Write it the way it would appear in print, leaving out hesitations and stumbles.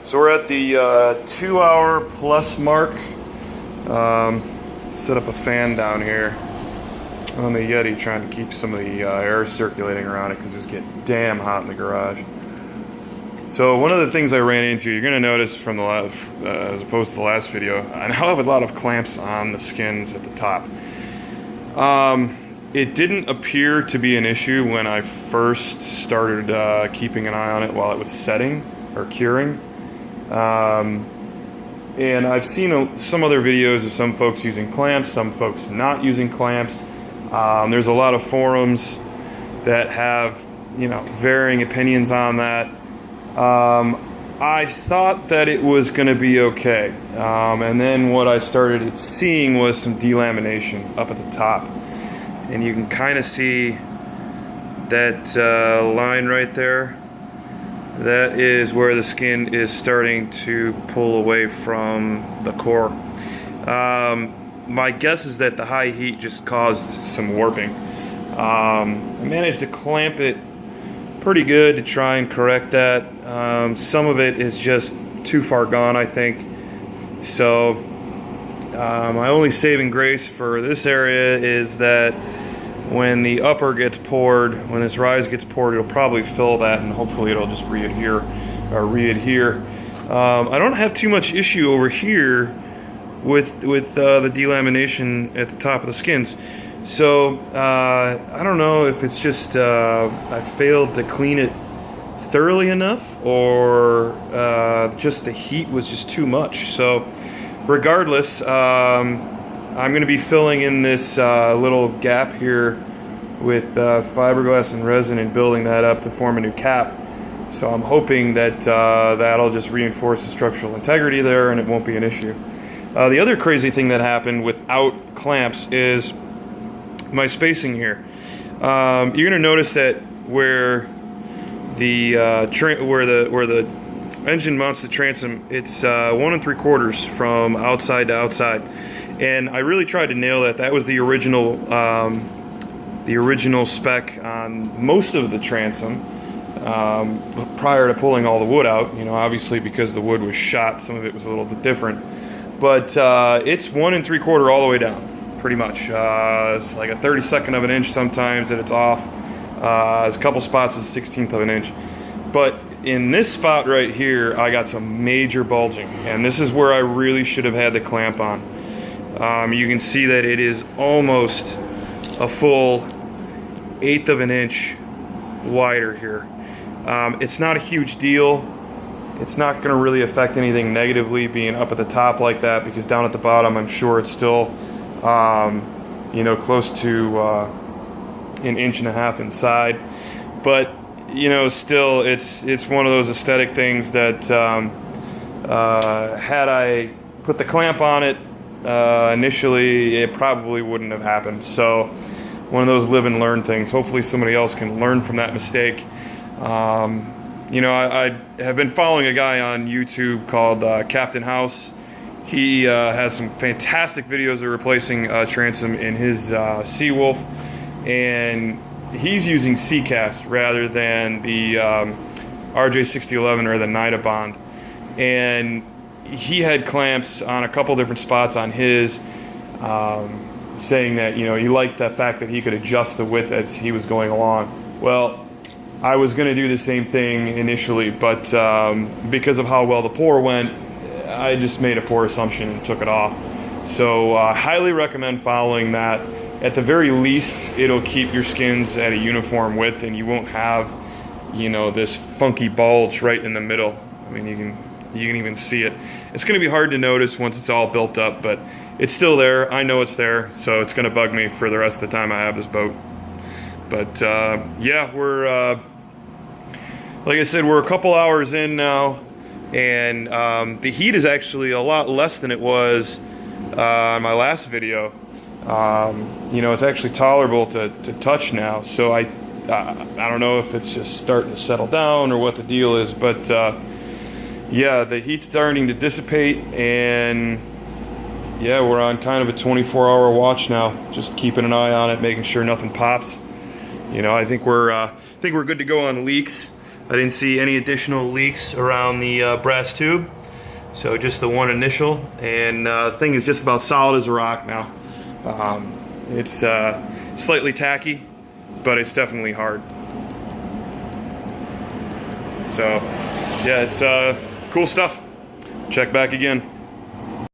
So we're at the 2-hour plus mark. Set up a fan down here on the Yeti, trying to keep some of the air circulating around it because it was getting damn hot in the garage. So one of the things I ran into, you're going to notice from the as opposed to the last video, I now have a lot of clamps on the skins at the top. It didn't appear to be an issue when I first started keeping an eye on it while it was setting or curing. And I've seen some other videos of some folks using clamps, some folks not using clamps. There's a lot of forums that have, varying opinions on that. I thought that it was going to be okay. And then what I started seeing was some delamination up at the top. And you can kind of see that line right there. That is where the skin is starting to pull away from the core. My guess is that the high heat just caused some warping. I managed to clamp it pretty good to try and correct that. Some of it is just too far gone, I think. So my only saving grace for this area is that when the upper gets poured, when this rise gets poured, it'll probably fill that, and hopefully it'll just re-adhere. I don't have too much issue over here with the delamination at the top of the skins. So I don't know if it's just I failed to clean it thoroughly enough, or just the heat was just too much. So regardless, I'm going to be filling in this little gap here with fiberglass and resin and building that up to form a new cap. So I'm hoping that that'll just reinforce the structural integrity there and it won't be an issue. The other crazy thing that happened without clamps is my spacing here. You're going to notice that where the engine mounts the transom, it's 1 3/4 from outside to outside. And I really tried to nail that. That was the original spec on most of the transom prior to pulling all the wood out. Obviously because the wood was shot, some of it was a little bit different. But it's 1 3/4 all the way down, pretty much. It's like a 32nd of an inch sometimes that it's off. There's a couple spots it's 1/16 of an inch. But in this spot right here, I got some major bulging, and this is where I really should have had the clamp on. You can see that it is almost a full 1/8 of an inch wider here. It's not a huge deal. It's not going to really affect anything negatively being up at the top like that, because down at the bottom I'm sure it's still close to 1.5 inches inside. But still it's one of those aesthetic things that had I put the clamp on it initially, it probably wouldn't have happened. So one of those live and learn things. Hopefully somebody else can learn from that mistake. I have been following a guy on YouTube called Captain House. He has some fantastic videos of replacing transom in his Seawolf, and he's using C-cast rather than the RJ6011 or the Nida Bond. And he had clamps on a couple different spots on his, saying that he liked the fact that he could adjust the width as he was going along. Well, I was going to do the same thing initially, but because of how well the pour went, I just made a poor assumption and took it off. So highly recommend following that. At the very least, it'll keep your skins at a uniform width, and you won't have this funky bulge right in the middle. I mean, you can even see it. It's going to be hard to notice once it's all built up, but it's still there. I know it's there, so it's going to bug me for the rest of the time I have this boat. But yeah, we're like I said, we're a couple hours in now, and the heat is actually a lot less than it was in my last video. It's actually tolerable to touch now, so I don't know if it's just starting to settle down or what the deal is, but yeah, the heat's starting to dissipate, and yeah, we're on kind of a 24-hour watch now, just keeping an eye on it, making sure nothing pops. I think we're good to go on leaks. I didn't see any additional leaks around the brass tube, so just the one initial, and the thing is just about solid as a rock now. It's slightly tacky, but it's definitely hard. So yeah, it's cool stuff. Check back again.